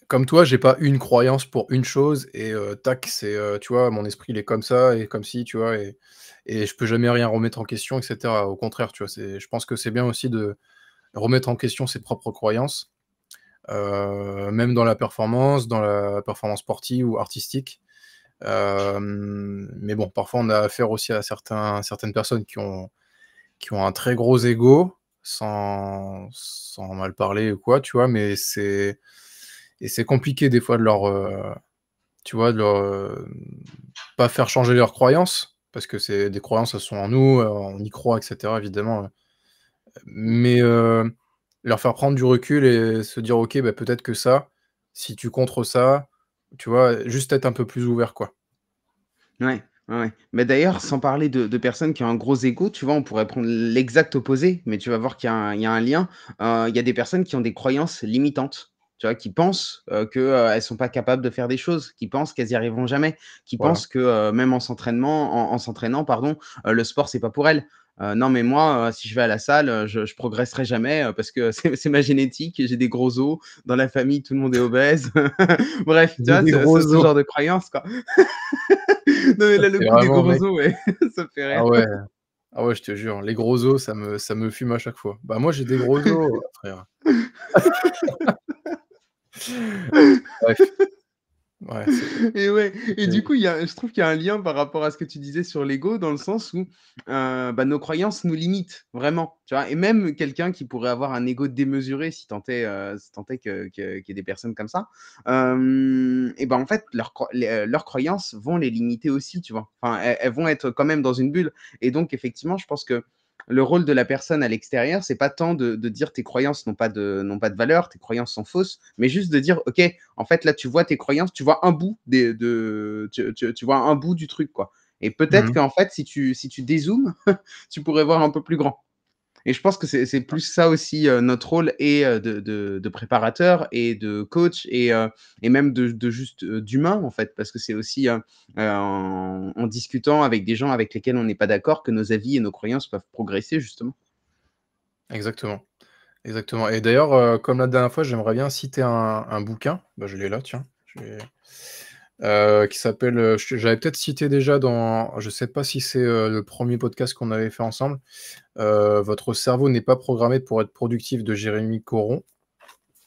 comme toi, j'ai pas une croyance pour une chose et tac, c'est, tu vois, mon esprit, il est comme ça et comme ci, tu vois? Et je peux jamais rien remettre en question et cetera. Au contraire, tu vois? Je pense que c'est bien aussi de remettre en question ses propres croyances, même dans la performance sportive ou artistique. Mais bon, parfois, on a affaire aussi à certaines personnes qui ont un très gros ego, sans mal parler ou quoi, tu vois? Mais c'est compliqué des fois de leur, tu vois, de leur, pas faire changer leurs croyances, parce que c'est des croyances, elles sont en nous, on y croit et cetera évidemment, mais leur faire prendre du recul et se dire: «OK, bah, peut-être que ça, si tu contres ça», tu vois? Juste être un peu plus ouvert, quoi. Ouais, ouais, ouais. Mais d'ailleurs, sans parler de personnes qui ont un gros ego, tu vois, on pourrait prendre l'exact opposé, mais tu vas voir qu'il y a un lien. Il y a des personnes qui ont des croyances limitantes, tu vois, qui pensent, elles sont pas capables de faire des choses, qui pensent qu'elles y arriveront jamais, qui Voilà. pensent que, même en s'entraînant, pardon, le sport, c'est pas pour elles. Non, mais moi, si je vais à la salle, je progresserai jamais, parce que c'est ma génétique, j'ai des gros os, dans la famille, tout le monde est obèse. Bref, tu J'ai vois, des ce gros ce os. genre de croyances, quoi. Non, mais là, le C'est coup des vraiment, gros mec, os, ouais, ça me fait ah rire. ouais, ah ouais, je te jure, les gros os, ça me fume à chaque fois. Bah, moi, j'ai des gros os, frère. Bref, ouais, Et ouais, et c'est du coup, je trouve qu'il y a un lien par rapport à ce que tu disais sur l'ego, dans le sens où, bah, nos croyances nous limitent, vraiment, tu vois? Et même quelqu'un qui pourrait avoir un ego démesuré, si tant est qu'il y ait des personnes comme ça, et ben, en fait, leurs croyances vont les limiter aussi, tu vois? Enfin, elles vont être quand même dans une bulle, et donc effectivement, je pense que le rôle de la personne à l'extérieur, c'est pas tant de dire: «Tes croyances n'ont pas de valeur, tes croyances sont fausses», mais juste de dire: «OK, en fait, là, tu vois tes croyances, tu vois un bout tu vois un bout du truc, quoi, et peut-être mmh. qu'en fait, si tu dézoomes, tu pourrais voir un peu plus grand». Et je pense que c'est plus ça aussi, notre rôle, et de préparateur et de coach, et même de juste, d'humain, en fait. Parce que c'est aussi, en discutant avec des gens avec lesquels on n'est pas d'accord, que nos avis et nos croyances peuvent progresser, justement. Exactement, exactement et d'ailleurs, comme la dernière fois, j'aimerais bien citer un bouquin, bah, je l'ai là, tiens, qui s'appelle, j'avais peut-être cité déjà dans, je sais pas si c'est, le premier podcast qu'on avait fait ensemble, «Votre cerveau n'est pas programmé pour être productif» de Jérémy Coron.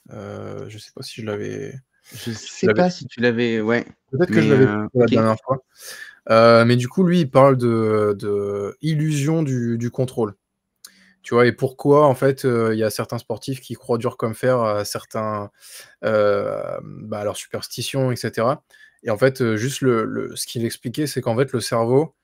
Je sais pas si Je je sais l'avais pas si tu l'avais, ouais, peut-être que je mais l'avais cité la OK. dernière fois, mais du coup, lui, il parle de illusion du contrôle. Tu vois? Et pourquoi, en fait, il y a certains sportifs qui croient dur comme fer à certains, bah, à leurs superstitions et cetera et en fait, juste ce qu'il expliquait, c'est qu'en fait, le cerveau,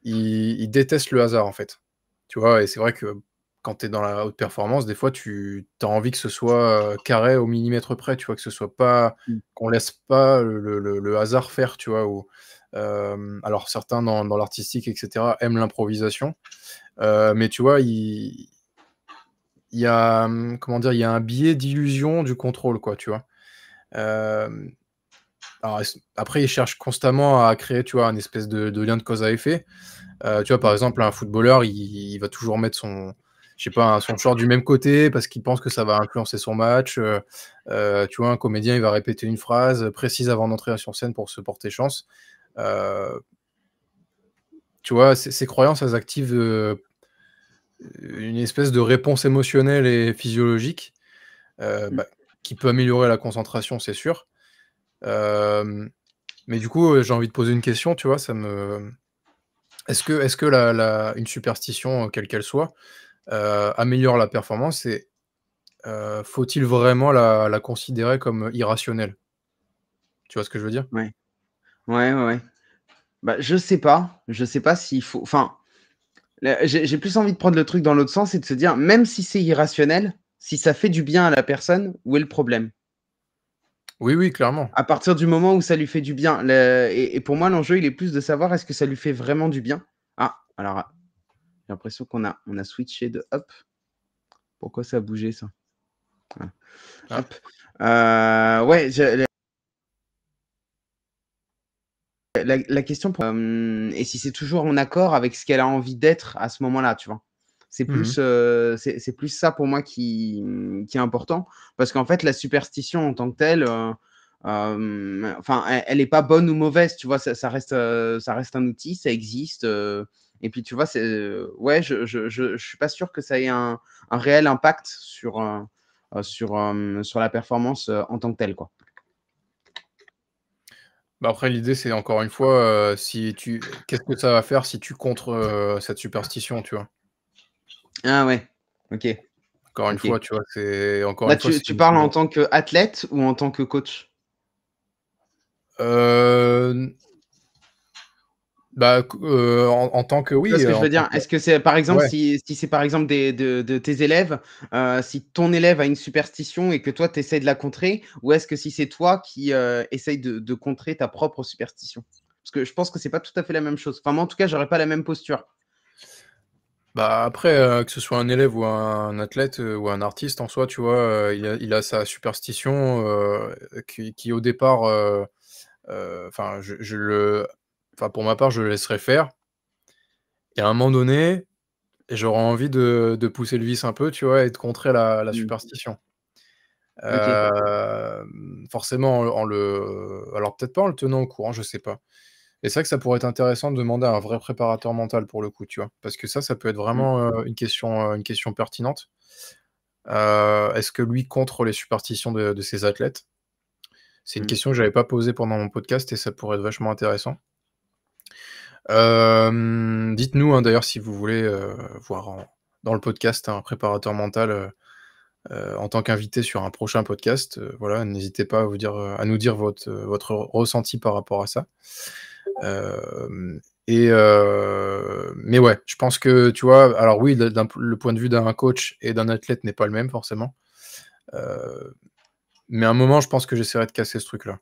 il déteste le hasard, en fait. Tu vois? Et c'est vrai que quand tu es dans la haute performance, des fois, tu as envie que ce soit, carré au millimètre près, tu vois? Que ce soit pas Mmh. qu'on laisse pas le hasard faire, tu vois? Ou, alors certains dans l'artistique et cetera aiment l'improvisation, mais tu vois, il y a, comment dire? Il y a un biais d'illusion du contrôle, quoi, tu vois? Hem, alors après, ils cherchent constamment à créer, tu vois, un espèce de lien de cause à effet. Tu vois, par exemple, un footballeur, il va toujours mettre son, je sais pas, son short du même côté parce qu'il pense que ça va influencer son match, tu vois, un comédien, il va répéter une phrase précise avant d'entrer sur scène pour se porter chance. Heu, Tu vois, ces croyances, elles activent, une espèce de réponse émotionnelle et physiologique, Mmh. bah, qui peut améliorer la concentration, c'est sûr. Hem, mais du coup, j'ai envie de poser une question, tu vois? Est-ce que une superstition, quelle qu'elle soit, améliore la performance et faut-il vraiment la considérer comme irrationnelle? Tu vois ce que je veux dire? Ouais. Ouais, ouais, ouais. Bah, je sais pas s'il faut, enfin, j'ai plus envie de prendre le truc dans l'autre sens, et de se dire: «Même si c'est irrationnel, si ça fait du bien à la personne, où est le problème?» Oui, oui, clairement. À partir du moment où ça lui fait du bien, et pour moi, l'enjeu, il est plus de savoir, est-ce que ça lui fait vraiment du bien? Ah, alors, j'ai l'impression qu'on a switché de hop, pourquoi ça a bougé ça? Voilà, Ah, hop. Ouais, la question, et si c'est toujours en accord avec ce qu'elle a envie d'être à ce moment-là, tu vois? C'est mmh mh. plus, c'est plus ça pour moi qui est important, parce qu'en fait, la superstition en tant que telle, enfin, elle est pas bonne ou mauvaise, tu vois? Ça reste un outil, ça existe, et puis, tu vois, ouais, je suis pas sûr que ça ait un réel impact sur la performance, en tant que telle, quoi. Bah, après, l'idée, c'est encore une fois, qu'est-ce que ça va faire si tu contres, cette superstition, tu vois? Ah ouais, OK, Encore une fois, OK. tu vois? C'est encore Là, une fois, tu parles en tant qu'athlète ou en tant que coach? Heu, bah, en tant que Tu vois oui, ce que je en veux tant dire? que Est-ce que c'est, par exemple, ouais. si c'est, par exemple, de tes élèves, si ton élève a une superstition et que toi, tu essaies de la contrer, ou est-ce que si c'est toi qui, essaye de contrer ta propre superstition? Parce que je pense que c'est pas tout à fait la même chose. Enfin, moi, en tout cas, j'aurais pas la même posture. Bah, après, que ce soit un élève ou un athlète, ou un artiste en soi, tu vois, il a sa superstition, qui au départ, enfin, enfin, pour ma part, je le laisserai faire et à un moment donné, j'aurais envie de pousser le vice un peu, tu vois? Et de contrer la Mmh. superstition. OK. Forcément alors peut-être pas en le tenant au courant, je sais pas. Et c'est vrai que ça pourrait être intéressant de demander à un vrai préparateur mental pour le coup, tu vois? Parce que ça peut être Mmh. vraiment, une question pertinente. Est-ce que lui contre les superstitions de ses athlètes? C'est une Mmh. question que j'avais pas posée pendant mon podcast et ça pourrait être vachement intéressant. Dites-nous, hein, d'ailleurs si vous voulez, voir dans le podcast un préparateur mental, en tant qu'invité sur un prochain podcast, voilà, n'hésitez pas à nous dire votre ressenti par rapport à ça. Hem mais ouais, je pense que, tu vois, alors oui, le point de vue d'un coach et d'un athlète n'est pas le même forcément, heu, mais à un moment, je pense que j'essaierai de casser ce truc-là,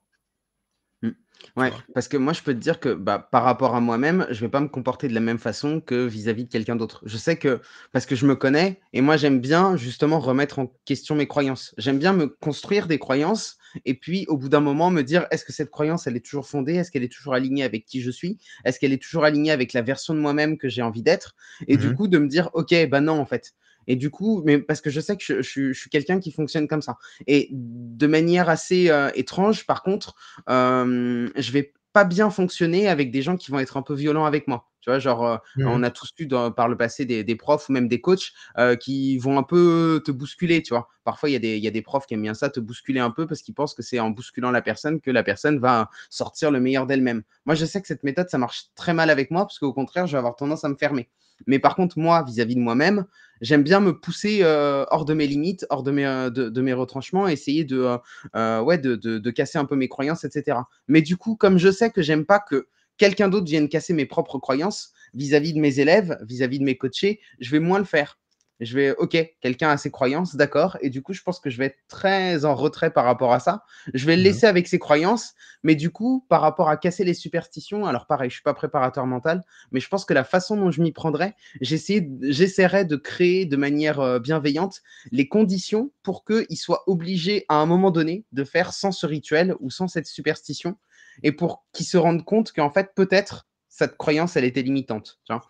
Mmh. tu Ouais, vois? parce que moi, je peux te dire que, bah, par rapport à moi-même, je vais pas me comporter de la même façon que vis-à-vis de quelqu'un d'autre. Je sais que parce que je me connais et moi, j'aime bien justement remettre en question mes croyances. J'aime bien me construire des croyances et puis au bout d'un moment me dire: «Est-ce que cette croyance, elle est toujours fondée? Est-ce qu'elle est toujours alignée avec qui je suis? Est-ce qu'elle est toujours alignée avec la version de moi-même que j'ai envie d'être?» Et du Mmh. coup, de me dire: «OK, bah, non, en fait». Et du coup, mais parce que je sais que je suis quelqu'un qui fonctionne comme ça et de manière assez, étrange, par contre, je vais pas bien fonctionner avec des gens qui vont être un peu violents avec moi. Tu vois? Genre, on Mmh. a tous eu par le passé des profs ou même des coachs, qui vont un peu te bousculer, tu vois? Parfois, il y a des profs qui aiment bien ça, te bousculer un peu parce qu'ils pensent que c'est en bousculant la personne que la personne va sortir le meilleur d'elle-même. Moi, je sais que cette méthode, ça marche très mal avec moi parce qu'au contraire, je vais avoir tendance à me fermer. Mais par contre, moi, vis-à-vis de moi-même, j'aime bien me pousser, hors de mes limites, hors de mes retranchements, essayer ouais, de casser un peu mes croyances, et cetera. Mais du coup, comme je sais que j'aime pas que quelqu'un d'autre vienne casser mes propres croyances vis-à-vis de mes élèves, vis-à-vis de mes coachés, je vais moins le faire. Je vais, OK, quelqu'un a ses croyances, d'accord. Et du coup, je pense que je vais être très en retrait par rapport à ça. Je vais le Mmh. laisser avec ses croyances. Mais du coup, par rapport à casser les superstitions, alors pareil, je suis pas préparateur mental, mais je pense que la façon dont je m'y prendrais, j'essaierais de créer de manière bienveillante les conditions pour qu'il soit obligé à un moment donné de faire sans ce rituel ou sans cette superstition et pour qu'il se rende compte qu'en fait, peut-être, cette croyance, elle était limitante. Tu vois.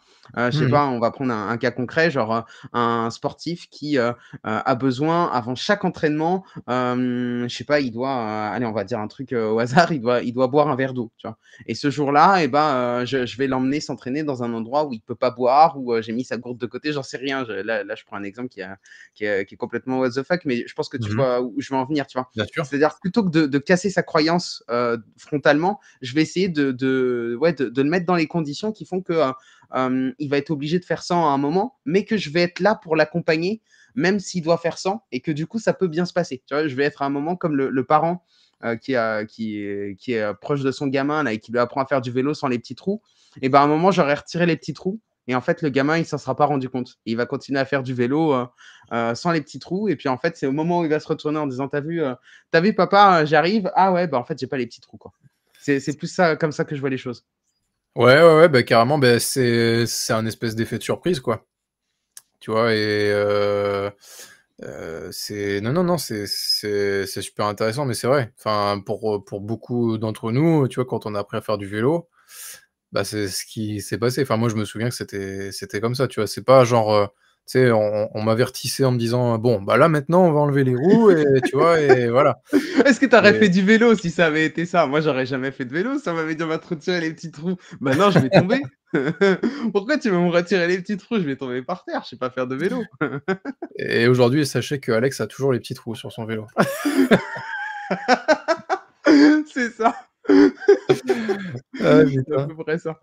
Je sais Mmh. pas, on va prendre un cas concret, genre un sportif qui a besoin, avant chaque entraînement, je sais pas, il doit, allez, on va dire un truc au hasard, il doit boire un verre d'eau. Tu vois. Et ce jour-là, eh ben, je vais l'emmener s'entraîner dans un endroit où il peut pas boire, où j'ai mis sa gourde de côté, j'en sais rien. Là, je prends un exemple qui est complètement what the fuck, mais je pense que tu Mmh. vois où je veux en venir, tu vois. Bien sûr. C'est-à-dire, plutôt que de casser sa croyance frontalement, je vais essayer ouais, de le mettre dans les conditions qui font que il va être obligé de faire ça à un moment, mais que je vais être là pour l'accompagner, même s'il doit faire ça, et que du coup, ça peut bien se passer. Tu vois, je vais être à un moment comme le parent qui est proche de son gamin là, et qui lui apprend à faire du vélo sans les petits trous. Et ben à un moment, j'aurais retiré les petits trous. Et en fait, le gamin, il s'en sera pas rendu compte. Il va continuer à faire du vélo sans les petits trous. Et puis, en fait, c'est au moment où il va se retourner en disant: t'as vu, papa, j'arrive. Ah ouais, bah en fait, j'ai pas les petits trous, quoi. C'est plus ça, comme ça que je vois les choses. Ouais, ouais, ouais, bah, carrément, bah, c'est un espèce d'effet de surprise, quoi, tu vois? Et c'est non, non, non, c'est super intéressant, mais c'est vrai. Enfin, pour beaucoup d'entre nous, tu vois, quand on a appris à faire du vélo, bah, c'est ce qui s'est passé. Enfin, moi, je me souviens que c'était comme ça, tu vois? C'est pas genre, sais, on m'avertissait en me disant: «Bon, bah, là, maintenant, on va enlever les roues» et tu vois? Et voilà. Est-ce que tu aurais Et fait du vélo si ça avait été ça? Moi, j'aurais jamais fait de vélo si on m'avait dit: «On va te retirer les petits trous». Bah non, je vais tomber. Pourquoi tu veux me retirer les petits trous? Je vais tomber par terre, je sais pas faire de vélo. et aujourd'hui, sachez que Alex a toujours les petits trous sur son vélo. C'est ça. Ah C'est à putain. peu près ça.